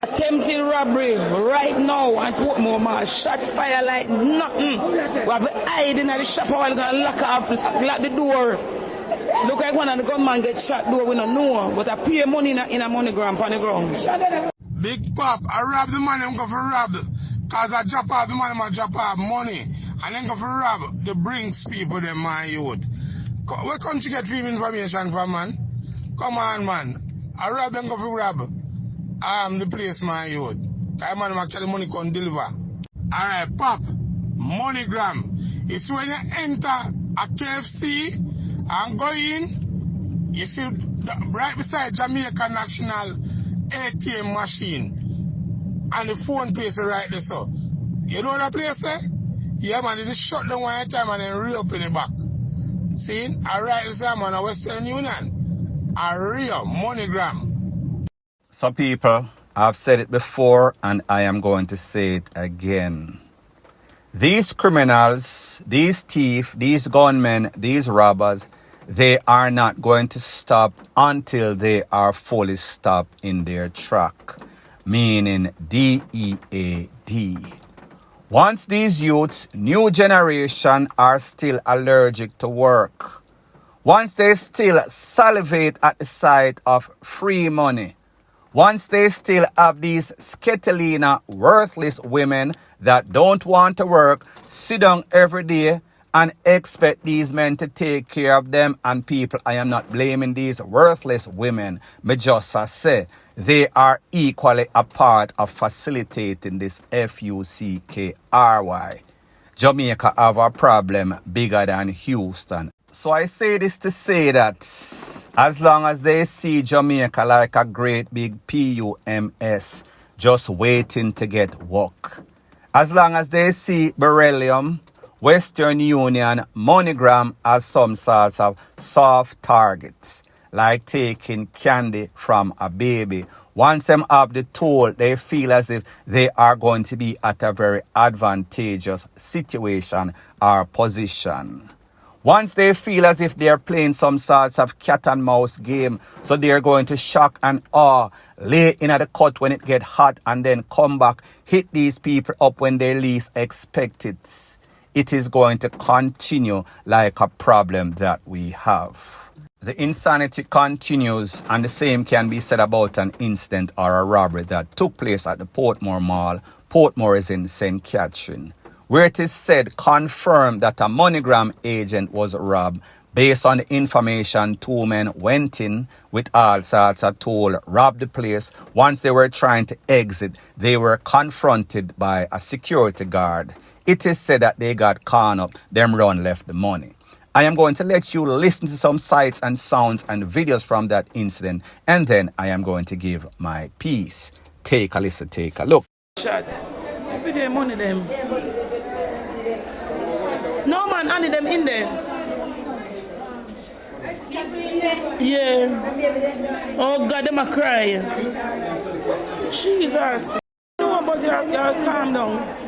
Attempted robbery right now and Portmore man shot fire like nothing. We have hide in the shop while gonna lock the door. Look like one of the gunman get shot door we don't know, but I pay money in a MONEYGRAM on the ground. Big Pop, I rob the money, I'm going for rob. Cause I drop off the money, I drop off money. And then go for rob the brings people them my youth. Where country get free information from, man? Come on, man. I rob them go for rob. The place my youth. I man I carry money can deliver. Alright, Pop, MONEYGRAM. It's when you enter a KFC and go in, you see right beside Jamaica National ATM machine and the phone place right there, so. You know that place there? Yeah, man, they just shut down one time and then reopen it back. See? Alright, this time on a Western Union. A real MONEYGRAM. So people, I've said it before and I am going to say it again. These criminals, these thieves, these gunmen, these robbers, they are not going to stop until they are fully stopped in their track, meaning DEAD. Once these youths, new generation, are still allergic to work, once they still salivate at the sight of free money, once they still have these sketelina, worthless women that don't want to work, sit down every day and expect these men to take care of them. And people, I am not blaming these worthless women. Me just say they are equally a part of facilitating this FUCKRY. Jamaica have a problem bigger than Houston. So I say this to say that as long as they see Jamaica like a great big PUMS just waiting to get work, as long as they see Beryllium, Western Union, MONEYGRAM as some sorts of soft targets, like taking candy from a baby, once them have the tool, they feel as if they are going to be at a very advantageous situation or position. Once they feel as if they are playing some sorts of cat and mouse game, so they are going to shock and awe, lay in at the cut when it get hot and then come back, hit these people up when they least expect it. It is going to continue like a problem that we have. The insanity continues, and the same can be said about an incident or a robbery that took place at the Portmore Mall. Portmore is in St. Catherine, where it is said, confirmed that a MONEYGRAM agent was robbed. Based on the information, two men went in with all sorts of tool, robbed the place. Once they were trying to exit, they were confronted by a security guard. It is said that they got caught up, them run left the money. I am going to let you listen to some sights and sounds and videos from that incident, and then I am going to give my piece. Take a listen, take a look. Shot. Every day money them. No man, only them in there. Yeah. Oh God, them a cry. Jesus. No, but you're calm down.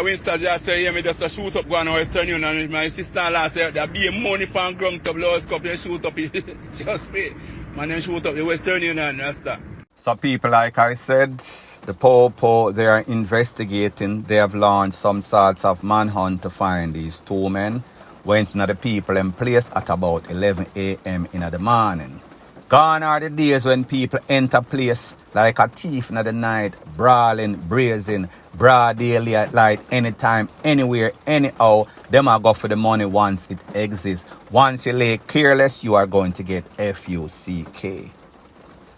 Winston just say, yeah, me just a shoot up going on Western Union, and my sister last year, there be money for ground to blow us cup, they shoot up, just pay. Man, them shoot up the Western Union, that's that. So people, like I said, the Popo, they are investigating. They have launched some sorts of manhunt to find these two men. Went to the people in place at about 11 a.m. in the morning. Gone are the days when people enter place like a thief in the night, brawling, brazen, broad daylight, anytime, anywhere, anyhow. Them are go for the money once it exists. Once you lay careless, you are going to get FUCK.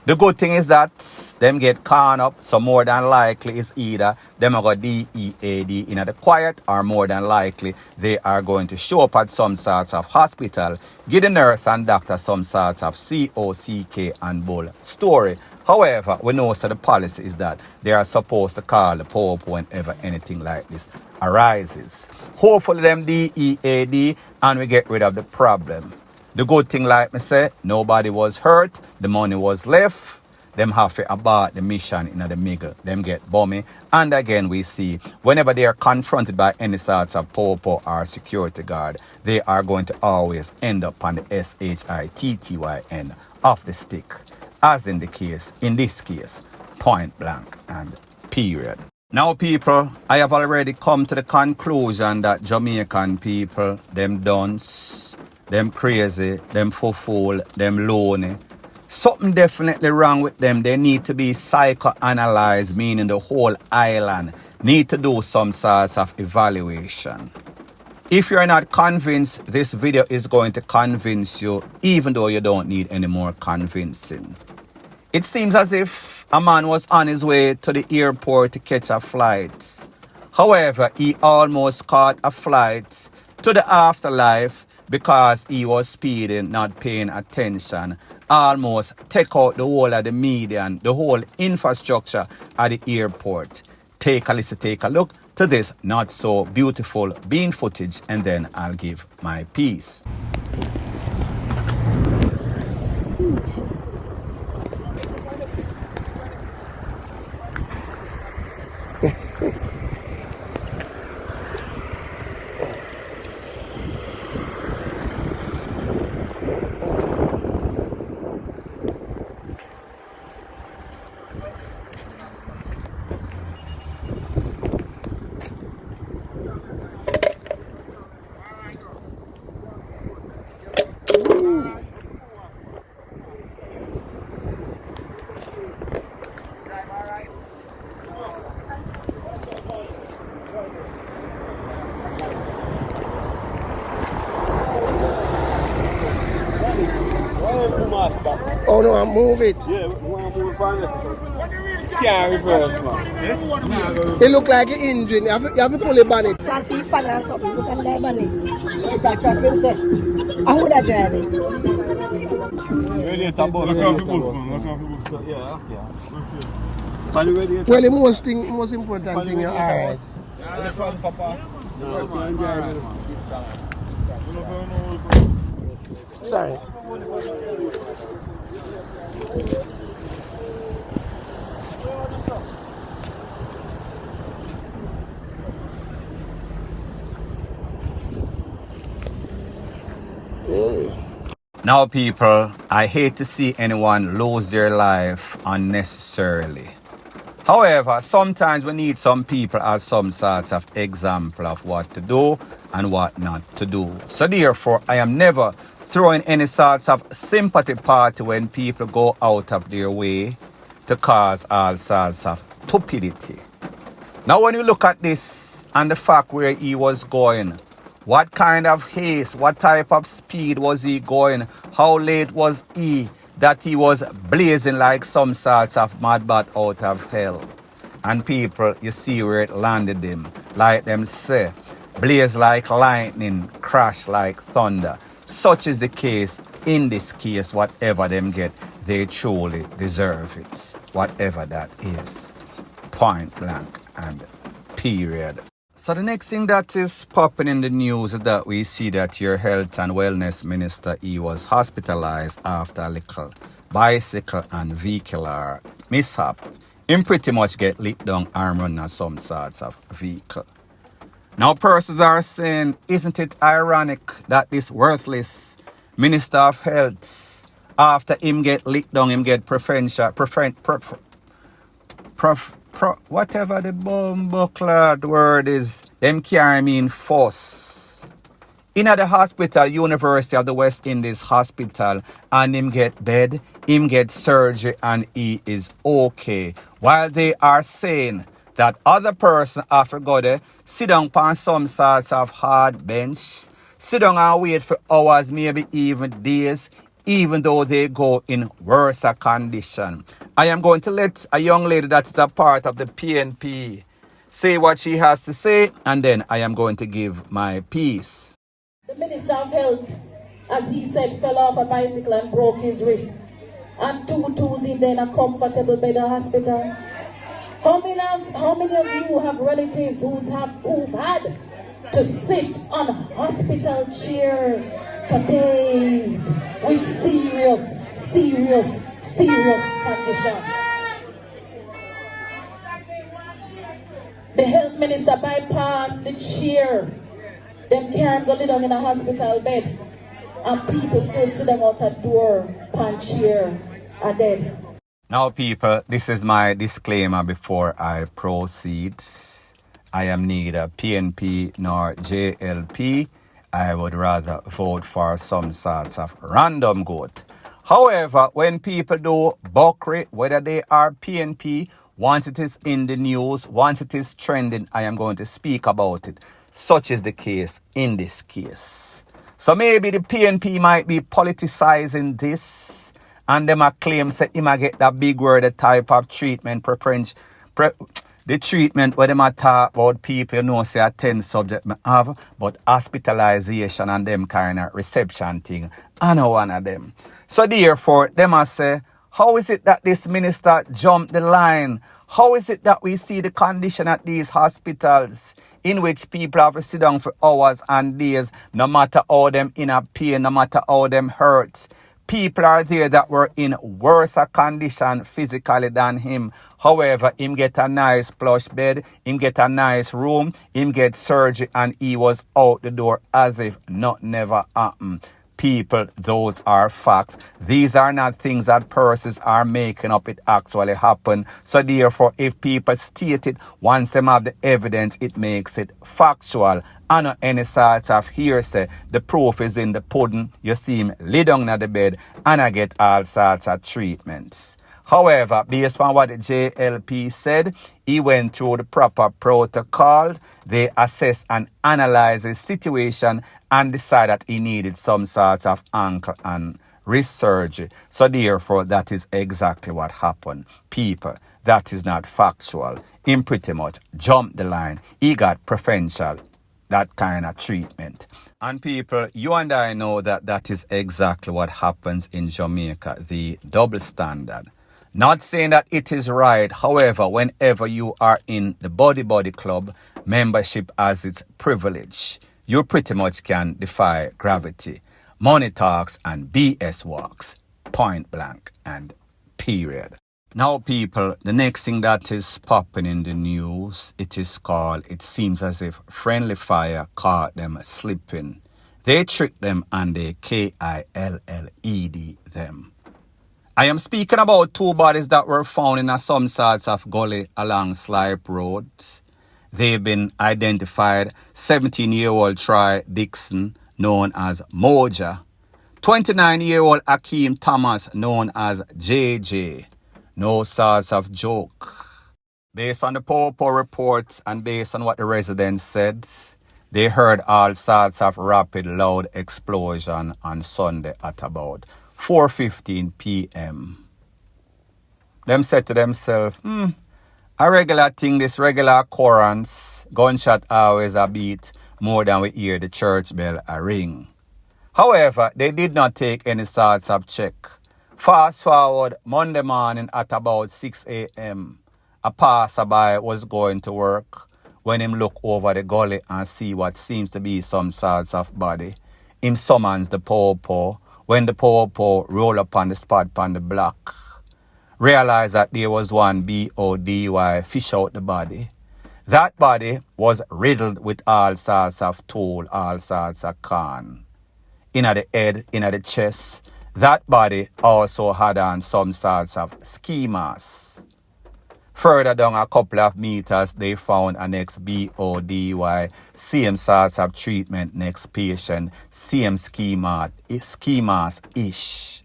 The good thing is that them get caught up, so more than likely it's either them are going to DEAD in the quiet, or more than likely they are going to show up at some sorts of hospital, give the nurse and doctor some sorts of COCK and bull story. However, we know so the policy is that they are supposed to call the Pope whenever anything like this arises. Hopefully them DEAD and we get rid of the problem. The good thing, like me say, nobody was hurt, the money was left, them have to abort the mission in the middle. Them get bummy. And again, we see whenever they are confronted by any sorts of popo or security guard, they are going to always end up on the SHITTYN of the stick. As in this case, point blank and period. Now, people, I have already come to the conclusion that Jamaican people, them dunce, them crazy, them fool, them lonely. Something definitely wrong with them. They need to be psychoanalyzed, meaning the whole island need to do some sorts of evaluation. If you're not convinced, this video is going to convince you, even though you don't need any more convincing. It seems as if a man was on his way to the airport to catch a flight. However, he almost caught a flight to the afterlife because he was speeding, not paying attention. Almost take out the whole of the media and the whole infrastructure at the airport. Take a listen, take a look to this not so beautiful bean footage, and then I'll give my piece. Oh no, I move it. Yeah, we want to move from this. Can't reverse, man. It look like an engine. You have to pull the bonnet. Can see fan or something, look at the bonnet. Like that truck himself. I would have drive it. Radiator bus. Yeah. Well, the most important thing, you're alright. Sorry. Now, people, I hate to see anyone lose their life unnecessarily. However, sometimes we need some people as some sorts of example of what to do and what not to do. So therefore, I am never throwing any sorts of sympathy party when people go out of their way to cause all sorts of stupidity. Now, when you look at this and the fact where he was going, what kind of haste, what type of speed was he going, how late was he, that he was blazing like some sorts of mad bat out of hell. And people, you see where it landed him, like them say, blaze like lightning, crash like thunder. Such is the case in this case. Whatever them get, they truly deserve it. Whatever that is. Point blank and period. So the next thing that is popping in the news is that we see that your health and wellness minister, he was hospitalized after a little bicycle and vehicular mishap. Him pretty much get lit down and run on some sorts of vehicle. Now persons are saying, isn't it ironic that this worthless minister of health, after him get lit down, him get whatever the bumbleclad word is, them carry me in force. In at the hospital, University of the West Indies Hospital, and him get bed, him get surgery, and he is okay. While they are saying that other person have to go there, sit down on some sorts of hard bench, sit down and wait for hours, maybe even days, even though they go in worse condition. I am going to let a young lady that is a part of the PNP say what she has to say, and then I am going to give my piece. The Minister of Health, as he said, fell off a bicycle and broke his wrist. And 2 Tuesday in a comfortable bed at hospital. How many of you have relatives who've had to sit on a hospital chair for days with serious serious condition. The health minister bypassed the chair. Them can't go lay down in a hospital bed. And people still sit them out a door, pan chair, are dead. Now, people, this is my disclaimer before I proceed. I am neither PNP nor JLP. I would rather vote for some sorts of random goat. However, when people do buckery, whether they are PNP, once it is in the news, once it is trending, I am going to speak about it. Such is the case in this case. So maybe the PNP might be politicizing this, and them a claim say him a get that big word, the type of treatment the treatment where them a talk about people, you know, say a 10 subject me have, but hospitalization and them kind of reception thing, I know one of them. So therefore, them a say, how is it that this minister jumped the line? How is it that we see the condition at these hospitals in which people have to sit down for hours and days, no matter how them in a pain, no matter how them hurt? People are there that were in worse condition physically than him. However, him get a nice plush bed, him get a nice room, him get surgery, and he was out the door as if nothing never happened. People, those are facts. These are not things that persons are making up. It actually happened. So therefore, if people state it, once them have the evidence, it makes it factual. And not any sorts of hearsay. The proof is in the pudding. You see him lay down on the bed and I get all sorts of treatments. However, based on what the JLP said, he went through the proper protocol. They assessed and analyzed his situation and decided that he needed some sort of ankle and wrist surgery. So therefore, that is exactly what happened. People, that is not factual. He pretty much jumped the line. He got preferential, that kind of treatment. And people, you and I know that that is exactly what happens in Jamaica, the double standard. Not saying that it is right. However, whenever you are in the Body Club, membership has its privilege. You pretty much can defy gravity. Money talks and BS walks. Point blank and period. Now, people, the next thing that is popping in the news, it seems as if friendly fire caught them slipping. They tricked them and they KILLED them. I am speaking about two bodies that were found in some sorts of gully along Slipe Road. They've been identified. 17-year-old Troy Dixon, known as Moja. 29-year-old Akeem Thomas, known as JJ. No sorts of joke. Based on the Popo reports and based on what the residents said, they heard all sorts of rapid, loud explosion on Sunday at about 4:15 p.m. Them said to themselves, a regular thing, this regular occurrence, gunshot always a beat more than we hear the church bell a ring. However, they did not take any sorts of check. Fast forward Monday morning at about 6 a.m., a passerby was going to work when him look over the gully and see what seems to be some sorts of body. Him summons the Popo. When the Popo roll up on the spot on the block, realize that there was one BODY fish out the body. That body was riddled with all sorts of tool, all sorts of corn. Inna the head, inna the chest. That body also had on some sorts of ski mask. Further down a couple of meters, they found a next BODY, same sorts of treatment, next patient, same ski mask-ish.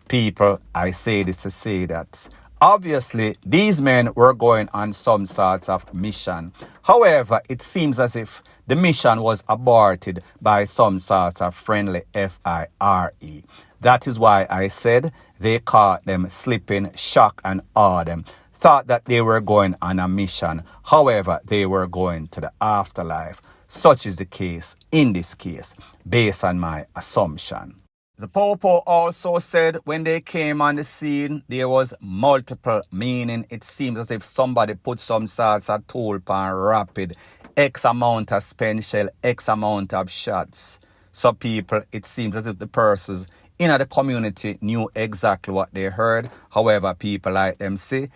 People, I say this to say that obviously these men were going on some sorts of mission. However, it seems as if the mission was aborted by some sorts of friendly FIRE. That is why I said they caught them slipping, shock and awe them. Thought that they were going on a mission. However, they were going to the afterlife. Such is the case in this case, based on my assumption. The Popo also said when they came on the scene, there was multiple, meaning it seems as if somebody put some sorts of tool pan rapid, X amount of spent shell, X amount of shots. So people, it seems as if the persons in the community knew exactly what they heard. However, people like them say,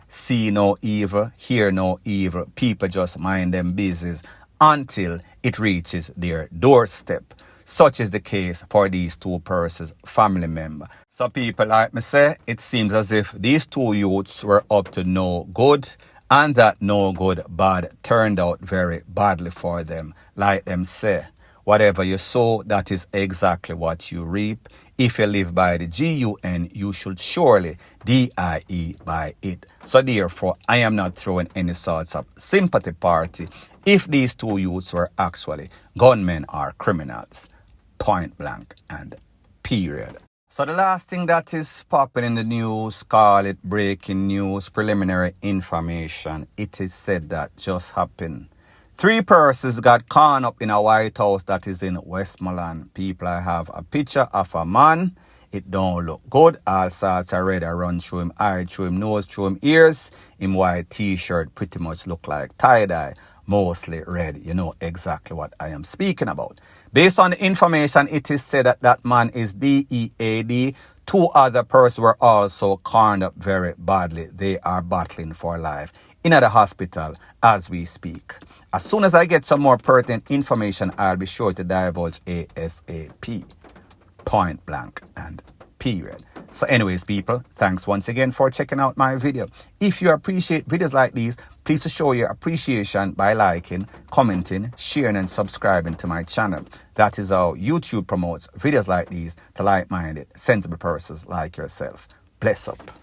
see no evil, hear no evil. People just mind them business until it reaches their doorstep. Such is the case for these two persons' family member. So people like me say, it seems as if these two youths were up to no good, and that no good bad turned out very badly for them. Like them say, whatever you sow, that is exactly what you reap. If you live by the GUN, you should surely DIE by it. So therefore, I am not throwing any sorts of sympathy party if these two youths were actually gunmen or criminals. Point blank and period. So the last thing that is popping in the news, call it breaking news, preliminary information. It is said that just happened. 3 persons got caught up in a White House that is in Westmoreland. People, I have a picture of a man. It don't look good. All sorts of red run through him eye, through him nose, through him ears. Him white t-shirt pretty much look like tie-dye. Mostly red. You know exactly what I am speaking about. Based on the information, it is said that that man is DEAD. 2 other persons were also cornered up very badly. They are battling for life in the hospital as we speak. As soon as I get some more pertinent information, I'll be sure to divulge ASAP. Point blank and period. So anyways, people, thanks once again for checking out my video. If you appreciate videos like these, please show your appreciation by liking, commenting, sharing, and subscribing to my channel. That is how YouTube promotes videos like these to like-minded, sensible persons like yourself. Bless up.